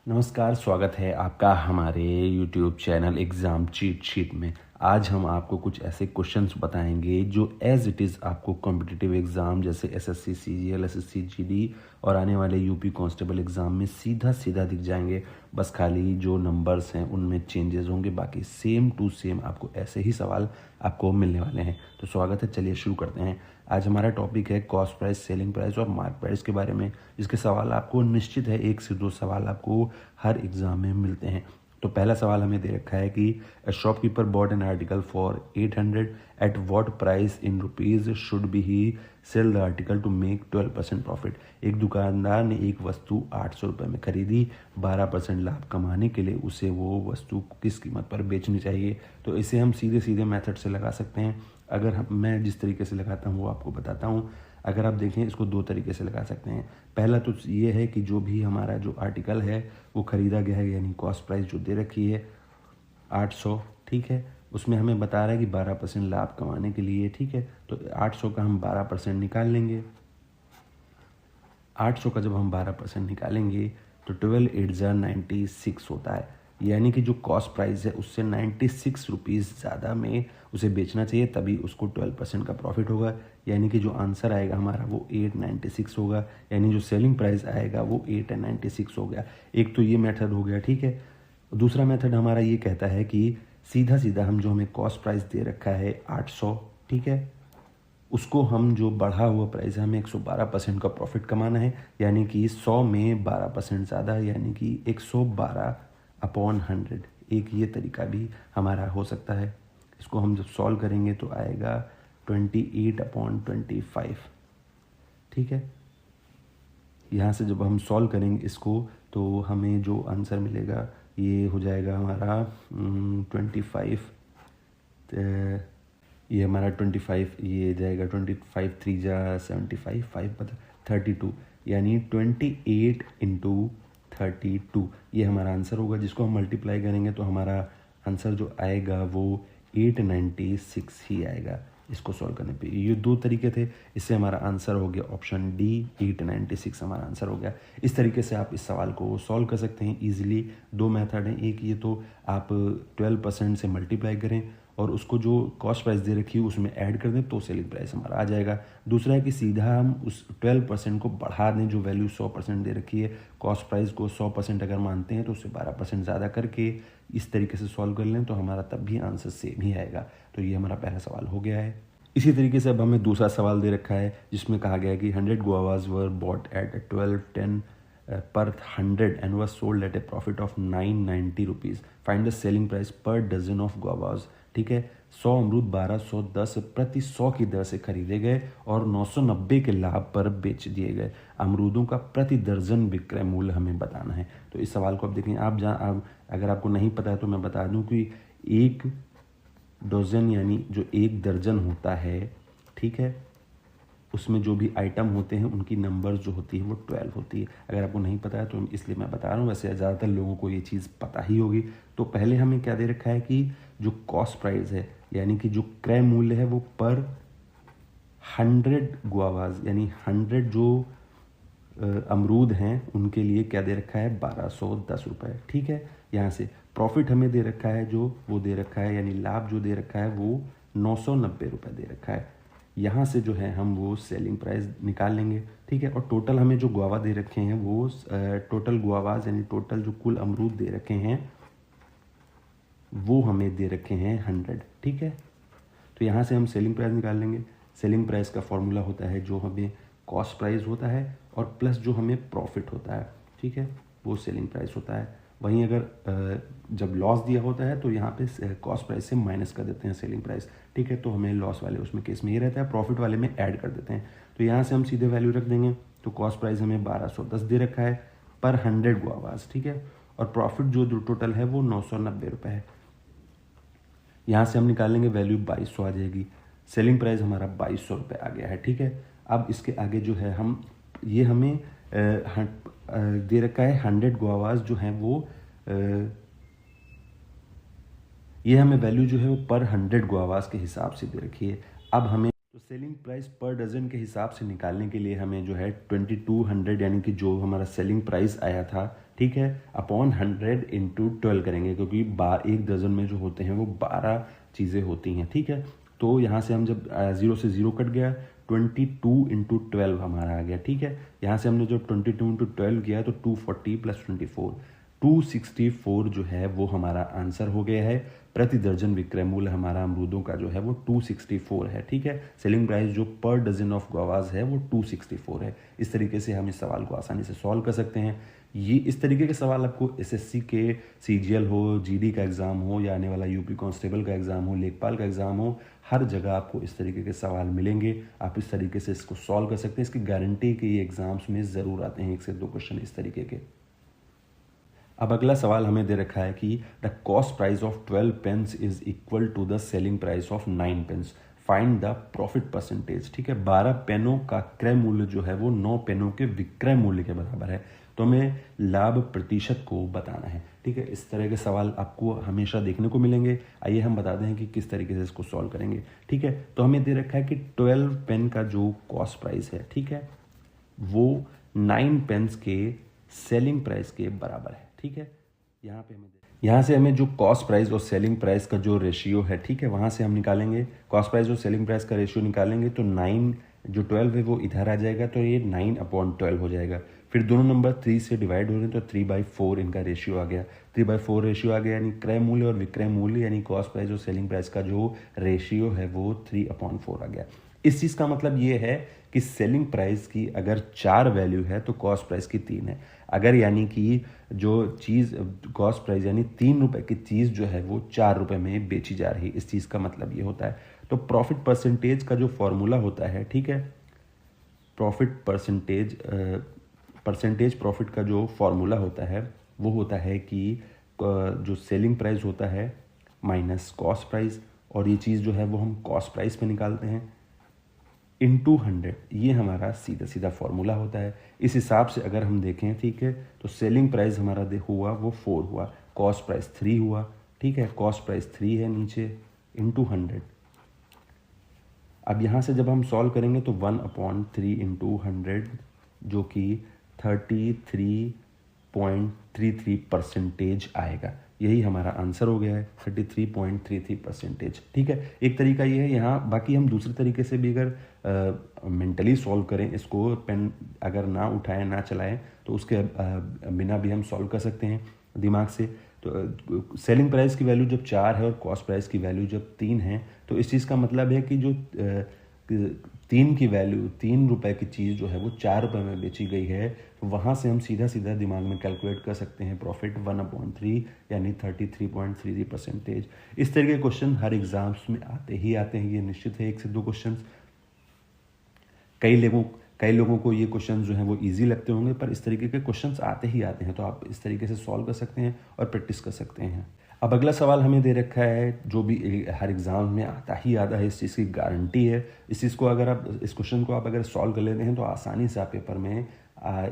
नमस्कार, स्वागत है आपका हमारे YouTube channel exam cheat sheet में। आज हम आपको कुछ ऐसे क्वेश्चंस बताएंगे जो एज़ इट इज़ आपको कॉम्पिटिटिव एग्ज़ाम जैसे एसएससी, सीजीएल, एसएससी, जीडी और आने वाले यूपी कांस्टेबल एग्ज़ाम में सीधा सीधा दिख जाएंगे। बस खाली जो नंबर्स हैं उनमें चेंजेस होंगे, बाकी सेम टू सेम आपको ऐसे ही सवाल आपको मिलने वाले हैं। तो स्वागत है, चलिए शुरू करते हैं। आज हमारा टॉपिक है कॉस्ट प्राइस, सेलिंग प्राइस और मार्क प्राइस के बारे में, जिसके सवाल आपको निश्चित है 1 से 2 सवाल आपको हर एग्ज़ाम में मिलते हैं। तो पहला सवाल हमें दे रखा है कि a shopkeeper bought an article for 800 at what price in rupees should be he sell the article to make 12% profit. एक दुकानदार ने एक वस्तु 800 रुपये में खरीदी, 12% लाभ कमाने के लिए उसे वो वस्तु किस कीमत पर बेचनी चाहिए। तो इसे हम सीधे सीधे मेथड से लगा सकते हैं। मैं जिस तरीके से लगाता हूँ वो आपको बताता हूँ। अगर आप देखें, इसको 2 तरीके से लगा सकते हैं। पहला तो ये है कि जो भी हमारा जो आर्टिकल है वो ख़रीदा गया है, यानी कॉस्ट प्राइस जो दे रखी है 800, ठीक है, उसमें हमें बता रहा है कि 12% लाभ कमाने के लिए, ठीक है। तो 800 का हम 12% निकाल लेंगे। 800 का जब हम 12% निकालेंगे तो 12 8 ज़ा 96 होता है, यानी कि जो कॉस्ट प्राइस है उससे 96 रुपीज़ ज़्यादा में उसे बेचना चाहिए, तभी उसको 12% का प्रॉफिट होगा। यानी कि जो आंसर आएगा हमारा वो 896 होगा, यानी जो सेलिंग प्राइस आएगा वो 896 हो गया। एक तो ये मेथड हो गया, ठीक है। दूसरा मेथड हमारा ये कहता है कि सीधा सीधा हम जो हमें कॉस्ट प्राइस दे रखा है 800, ठीक है, उसको हम जो बढ़ा हुआ प्राइस है हमें 112% का प्रॉफिट कमाना है, यानी कि 100 में 12% ज़्यादा, यानी कि 112/100। एक ये तरीका भी हमारा हो सकता है। इसको हम जब सॉल्व करेंगे तो आएगा 28/25, ठीक है। यहाँ से जब हम सॉल्व करेंगे इसको तो हमें जो आंसर मिलेगा ये हो जाएगा हमारा 25, ये हमारा 25, ये जाएगा 25 3 जा 75, 5 पता 32, यानी 28 इंटू 32 ये हमारा आंसर होगा। जिसको हम मल्टीप्लाई करेंगे तो हमारा आंसर जो आएगा वो 896 ही आएगा। इसको सॉल्व करने पे ये 2 तरीके थे, इससे हमारा आंसर हो गया ऑप्शन डी, 896 हमारा आंसर हो गया। इस तरीके से आप इस सवाल को सॉल्व कर सकते हैं ईजिली। 2 मेथड हैं, एक ये तो आप 12% से मल्टीप्लाई करें और उसको जो कॉस्ट प्राइस दे रखी है उसमें ऐड कर दें तो सेलिंग प्राइस हमारा आ जाएगा। दूसरा है कि सीधा हम उस 12% को बढ़ा दें, जो वैल्यू 100% दे रखी है, कॉस्ट प्राइस को 100% अगर मानते हैं तो उससे 12% ज़्यादा करके इस तरीके से सॉल्व कर लें तो हमारा तब भी आंसर सेम ही आएगा। तो ये हमारा पहला सवाल हो गया है। इसी तरीके से अब हमें दूसरा सवाल दे रखा है जिसमें कहा गया है कि 100 guavas were bought at 1210 per 100 and was sold at a profit of 990 rupees. Find the selling price per dozen of guavas, ठीक है। 100 अमरूद 1210 प्रति 100 की दर से खरीदे गए और 990 के लाभ पर बेच दिए गए। अमरूदों का प्रति दर्जन विक्रय मूल्य हमें बताना है। तो इस सवाल को अब देखें, आप अगर आपको नहीं पता है तो मैं बता दूं कि एक डजन यानी जो एक दर्जन होता है, ठीक है, उसमें जो भी आइटम होते हैं उनकी नंबर्स जो होती है वो 12 होती है। अगर आपको नहीं पता है तो इसलिए मैं बता रहा हूँ, वैसे ज़्यादातर लोगों को ये चीज़ पता ही होगी। तो पहले हमें क्या दे रखा है कि जो कॉस्ट प्राइस है यानी कि जो क्रय मूल्य है वो पर 100 गुआवाज यानी 100 जो अमरूद हैं उनके लिए क्या दे रखा है 1210 रुपये, ठीक है। यहाँ से प्रॉफिट हमें दे रखा है जो वो दे रखा है, यानी लाभ जो दे रखा है वो 990 रुपये दे रखा है। यहाँ से जो है हम वो सेलिंग प्राइस निकाल लेंगे, ठीक है। और टोटल हमें जो गुआवा दे रखे हैं वो टोटल गुआवाज यानी टोटल जो कुल अमरूद दे रखे हैं वो हमें दे रखे हैं 100, ठीक है। तो यहाँ से हम सेलिंग प्राइस निकाल लेंगे। सेलिंग प्राइस का फॉर्मूला होता है जो हमें कॉस्ट प्राइस होता है और प्लस जो हमें प्रॉफिट होता है, ठीक है, वो सेलिंग प्राइस होता है। वहीं अगर जब लॉस दिया होता है तो यहाँ पे कॉस्ट प्राइस से माइनस कर देते हैं सेलिंग प्राइस, ठीक है। तो हमें लॉस वाले उसमें केस में ये रहता है, प्रॉफिट वाले में ऐड कर देते हैं। तो यहाँ से हम सीधे वैल्यू रख देंगे। तो कॉस्ट प्राइस हमें 1210 दे रखा है पर 100 गुआवाज, ठीक है, और प्रॉफिट जो टोटल है वो 990 रुपये है। यहाँ से हम निकालेंगे वैल्यू 2200 आ जाएगी। सेलिंग प्राइस हमारा 2200 रुपये आ गया है, ठीक है। अब इसके आगे जो है हम ये हमें दे रखा है 100 गुआवाज जो हैं वो ये हमें वैल्यू जो है वो पर 100 गुआवाज के हिसाब से दे रखी है। अब हमें तो सेलिंग प्राइस पर डजन के हिसाब से निकालने के लिए हमें जो है 2200 यानी कि जो हमारा सेलिंग प्राइस आया था, ठीक है, अपॉन 100 इंटू 12 करेंगे, क्योंकि एक दर्जन में जो होते हैं वो 12 चीज़ें होती हैं। ठीक है, तो यहाँ से हम जब 0 से 0 कट गया, 22 इंटू 12 हमारा आ गया। ठीक है, यहाँ से हमने जब 22 इंटू 12 किया तो 240 प्लस 24 264 जो है वो हमारा आंसर हो गया है। प्रति दर्जन विक्रय मूल्य हमारा अमरूदों का जो है वो 264 है। ठीक है, सेलिंग प्राइस जो पर डजन ऑफ गुआवाज है वो 264 है। इस तरीके से हम इस सवाल को आसानी से सॉल्व कर सकते हैं। ये इस तरीके के सवाल आपको एसएससी के सीजीएल हो, जीडी का एग्ज़ाम हो, या आने वाला यूपी कांस्टेबल का एग्ज़ाम हो, लेखपाल का एग्ज़ाम हो, हर जगह आपको इस तरीके के सवाल मिलेंगे। आप इस तरीके से इसको सॉल्व कर सकते हैं। इसकी गारंटी कि ये एग्ज़ाम्स में ज़रूर आते हैं 1 से 2 क्वेश्चन इस तरीके के। अब अगला सवाल हमें दे रखा है कि the cost price of 12 pens is equal to the selling price of 9 pens, find the profit percentage. ठीक है, 12 पेनों का क्रय मूल्य जो है वो 9 पेनों के विक्रय मूल्य के बराबर है, तो हमें लाभ प्रतिशत को बताना है। ठीक है, इस तरह के सवाल आपको हमेशा देखने को मिलेंगे। आइए हम बताते हैं कि किस तरीके से इसको सॉल्व करेंगे। ठीक है, तो हमें दे रखा है कि 12 पेन का जो कॉस्ट प्राइस है, ठीक है, वो 9 पेन्स के सेलिंग प्राइस के बराबर है। ठीक है, यहाँ से हमें जो कॉस्ट प्राइस और सेलिंग प्राइस का जो रेशियो है, ठीक है, वहाँ से हम निकालेंगे कॉस्ट प्राइस और सेलिंग प्राइस का रेशियो निकालेंगे तो 9 जो 12 है वो इधर आ जाएगा, तो ये 9/12 हो जाएगा। फिर दोनों नंबर 3 से डिवाइड हो रहे हैं तो 3/4 इनका रेशियो आ गया। 3/4 रेशियो आ गया, यानी क्रय मूल्य और विक्रय मूल्य यानी कॉस्ट प्राइस और सेलिंग प्राइस का जो रेशियो है वो 3/4 आ गया। इस चीज़ का मतलब ये है कि सेलिंग प्राइस की अगर 4 वैल्यू है तो कॉस्ट प्राइस की 3 है। अगर यानी कि जो चीज़ कॉस्ट प्राइस यानी 3 रुपये की चीज़ जो है वो 4 रुपये में बेची जा रही है, इस चीज़ का मतलब ये होता है। तो प्रॉफिट परसेंटेज का जो फॉर्मूला होता है, ठीक है, प्रॉफिट परसेंटेज प्रॉफिट का जो फॉर्मूला होता है वो होता है कि जो सेलिंग प्राइस होता है माइनस कॉस्ट प्राइस, और ये चीज़ जो है वो हम कॉस्ट प्राइस पे निकालते हैं, इनटू 100। ये हमारा सीधा सीधा फॉर्मूला होता है। इस हिसाब से अगर हम देखें, ठीक है, तो सेलिंग प्राइस हमारा हुआ वो 4 हुआ, कॉस्ट प्राइस 3 हुआ। ठीक है, कॉस्ट प्राइस 3 है नीचे, इनटू 100। अब यहाँ से जब हम सॉल्व करेंगे तो 1/3 इंटू 100 जो कि 33.33% आएगा। यही हमारा आंसर हो गया है, 33.33%। ठीक है, एक तरीका ये है। यहाँ बाकी हम दूसरे तरीके से भी अगर मेंटली सॉल्व करें इसको, पेन अगर ना उठाएं ना चलाएं तो उसके बिना भी हम सॉल्व कर सकते हैं दिमाग से। तो सेलिंग प्राइस की वैल्यू जब 4 है और कॉस्ट प्राइस की वैल्यू जब 3 है, तो इस चीज़ का मतलब है कि जो 3 की वैल्यू 3 रुपए की चीज़ जो है वो 4 रुपये में बेची गई है, तो वहाँ से हम सीधा सीधा दिमाग में कैलकुलेट कर सकते हैं प्रॉफिट 1/3 यानी 33.33%। इस तरह के क्वेश्चन हर एग्जाम्स में आते ही आते हैं, ये निश्चित है। 1 से 2 क्वेश्चन कई लोगों को ये क्वेश्चन जो हैं वो इजी लगते होंगे, पर इस तरीके के क्वेश्चंस आते ही आते हैं, तो आप इस तरीके से सॉल्व कर सकते हैं और प्रैक्टिस कर सकते हैं। अब अगला सवाल हमें दे रखा है जो भी हर एग्ज़ाम में आता ही आता है, इस चीज़ की गारंटी है। इस चीज़ को अगर आप इस क्वेश्चन को आप अगर सॉल्व कर लेते हैं तो आसानी से आप पेपर में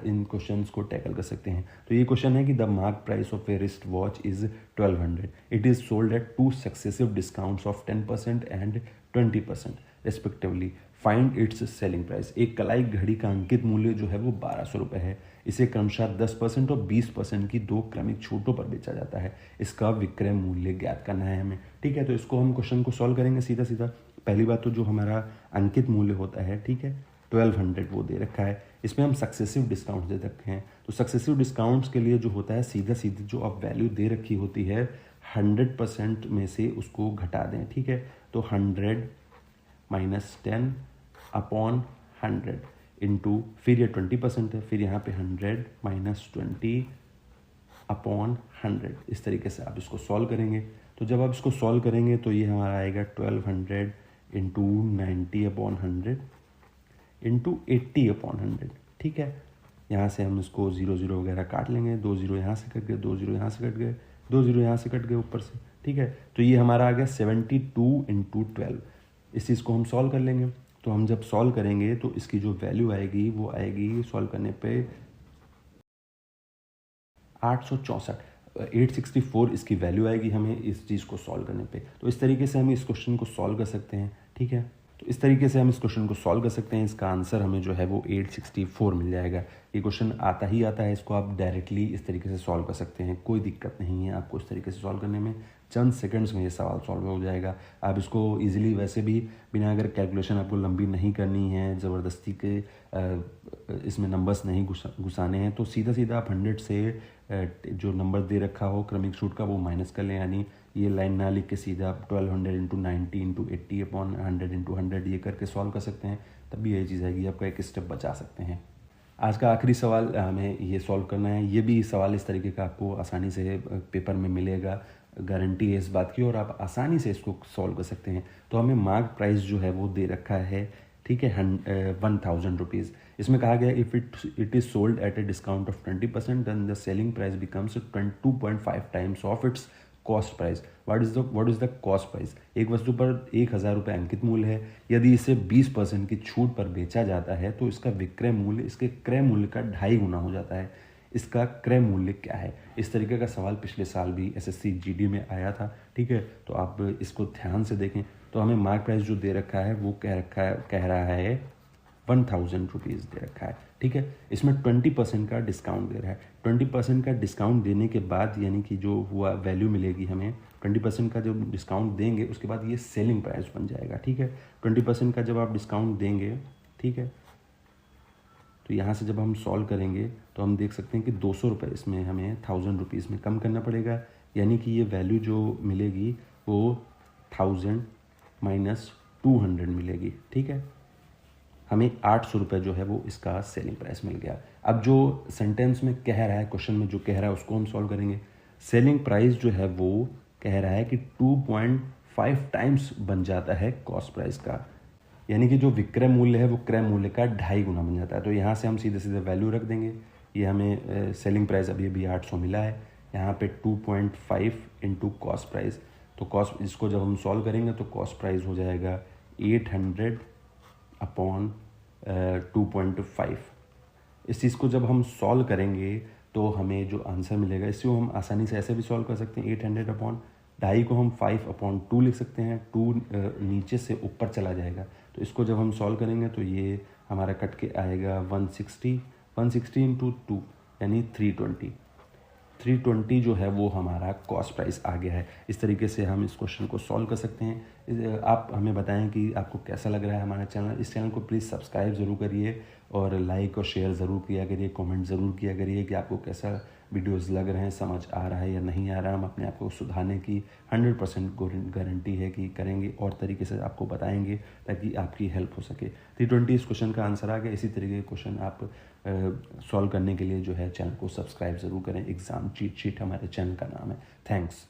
इन क्वेश्चंस को टैकल कर सकते हैं। तो ये क्वेश्चन है कि the mark price of A wrist watch is 1200, it is sold eight 2 successive discounts of 10% and 20% respectively, find its selling price. एक कलाई घड़ी का अंकित मूल्य जो है वो 1200 रुपये है। इसे क्रमशः 10% और 20% की 2 क्रमिक छूटों पर बेचा जाता है। इसका विक्रय मूल्य ज्ञात करना है हमें। ठीक है, तो इसको हम क्वेश्चन को सॉल्व करेंगे सीधा सीधा। पहली बात तो जो हमारा अंकित मूल्य होता है, ठीक है, 1200 वो दे रखा है। इसमें हम सक्सेसिव डिस्काउंट दे रखे हैं, तो सक्सेसिव डिस्काउंट्स के लिए जो होता है सीधा सीधी जो अब वैल्यू दे रखी होती है 100% में से उसको घटा दें। ठीक है, तो 100 माइनस 10 अपॉन 100 इंटू, फिर ये 20% है, फिर यहाँ पे 100 माइनस 20 अपॉन 100। इस तरीके से आप इसको सॉल्व करेंगे। तो जब आप इसको सॉल्व करेंगे तो ये हमारा आएगा 1200 इंटू 90/100 इंटू 80/100। ठीक है, यहाँ से हम इसको 0 वगैरह काट लेंगे, 2 0 यहाँ से कट गए, 2 0 यहाँ से कट गए, 2 0 यहाँ से कट गए ऊपर से। ठीक है, तो ये हमारा आ गया 72 इंटू 12। इस चीज़ को हम सॉल्व कर लेंगे। तो हम जब सॉल्व करेंगे तो इसकी जो वैल्यू आएगी वो आएगी सॉल्व करने पे 864 इसकी वैल्यू आएगी हमें इस चीज़ को सॉल्व करने पे। तो इस तरीके से हम इस क्वेश्चन को सॉल्व कर सकते हैं। ठीक है, तो इस तरीके से हम इस क्वेश्चन को सॉल्व कर सकते हैं। इसका आंसर हमें जो है वो 864 मिल जाएगा। ये क्वेश्चन आता ही आता है, इसको आप डायरेक्टली इस तरीके से सॉल्व कर सकते हैं, कोई दिक्कत नहीं है आपको इस तरीके से सॉल्व करने में। चंद सेकंड्स में ये सवाल सॉल्व हो जाएगा। आप इसको इजीली वैसे भी बिना अगर कैलकुलेशन आपको लंबी नहीं करनी है, ज़बरदस्ती के इसमें नंबर्स नहीं घुसाने हैं, तो सीधा सीधा आप 100 से जो नंबर दे रखा हो क्रमिक सूट का वो माइनस कर लें, यानी ये लाइन ना लिख के सीधा आप 1200 इंटू 90 इंटू 80 अपॉन 100 इंटू 100 ये करके सॉल्व कर सकते हैं। तब भी यही चीज़ आएगी, आपका एक स्टेप बचा सकते हैं। आज का आखिरी सवाल हमें ये सॉल्व करना है। ये भी सवाल इस तरीके का आपको आसानी से पेपर में मिलेगा, गारंटी है इस बात की, और आप आसानी से इसको सॉल्व कर सकते हैं। तो हमें मार्क प्राइस जो है वो दे रखा है, ठीक है, 1000 रुपीज़। इसमें कहा गया if it is sold at a discount of 20% then the selling price becomes 2.5 times of its cost price. What is the cost price? एक वस्तु पर 1000 रुपये अंकित मूल्य है। यदि इसे 20% की छूट पर बेचा जाता है तो इसका विक्रय मूल्य इसके क्रय मूल्य का 2.5 गुना हो जाता है। इसका क्रय मूल्य क्या है? इस तरीके का सवाल पिछले साल भी एसएससी जीडी में आया था, ठीक है। तो आप इसको ध्यान से देखें। तो हमें मार्क प्राइस जो दे रखा है वो कह रहा है 1000 रुपीज़ दे रखा है, ठीक है। इसमें 20% का डिस्काउंट दे रहा है। 20% का डिस्काउंट देने के बाद यानी कि जो हुआ वैल्यू मिलेगी हमें, 20% का जब डिस्काउंट देंगे उसके बाद ये सेलिंग प्राइस बन जाएगा, ठीक है। 20% का जब आप डिस्काउंट देंगे, ठीक है, तो यहाँ से जब हम सॉल्व करेंगे तो हम देख सकते हैं कि 200 रुपये इसमें हमें 1000 रुपीज़ में कम करना पड़ेगा, यानी कि ये वैल्यू जो मिलेगी वो 1000 माइनस 200 मिलेगी, ठीक है। हमें 800 रुपये जो है वो इसका सेलिंग प्राइस मिल गया। अब जो सेंटेंस में कह रहा है, क्वेश्चन में जो कह रहा है उसको हम सॉल्व करेंगे। सेलिंग प्राइस जो है वो कह रहा है कि 2.5 टाइम्स बन जाता है कॉस्ट प्राइस का, यानी कि जो विक्रय मूल्य है वो क्रय मूल्य का 2.5 गुना बन जाता है। तो यहाँ से हम सीधे सीधे वैल्यू रख देंगे। ये हमें सेलिंग प्राइस अभी 800 मिला है, यहाँ पे 2.5 इंटू कॉस्ट प्राइस। तो कॉस्ट इसको जब हम सॉल्व करेंगे तो कॉस्ट प्राइस हो जाएगा 800 अपॉन 2.5। इस चीज़ को जब हम सॉल्व करेंगे तो हमें जो आंसर मिलेगा इसको हम आसानी से ऐसे भी सॉल्व कर सकते हैं। 800 अपॉन 2.5 को हम 5/2 लिख सकते हैं। 2 नीचे से ऊपर चला जाएगा, तो इसको जब हम सॉल्व करेंगे तो ये हमारा कट के आएगा 160 इंटू 2 यानी 320 जो है वो हमारा कॉस्ट प्राइस आ गया है। इस तरीके से हम इस क्वेश्चन को सॉल्व कर सकते हैं। आप हमें बताएं कि आपको कैसा लग रहा है हमारा चैनल। इस चैनल को प्लीज़ सब्सक्राइब ज़रूर करिए और लाइक और शेयर ज़रूर किया करिए, कमेंट ज़रूर किया करिए कि आपको कैसा वीडियोस लग रहे हैं, समझ आ रहा है या नहीं आ रहा है। हम अपने आप को सुधारने की 100% गारंटी है कि करेंगे और तरीके से आपको बताएंगे ताकि आपकी हेल्प हो सके। 320 इस क्वेश्चन का आंसर आ गया। इसी तरीके के क्वेश्चन आप सॉल्व करने के लिए जो है चैनल को सब्सक्राइब ज़रूर करें। एग्ज़ाम चीट शीट हमारे चैनल का नाम है। थैंक्स।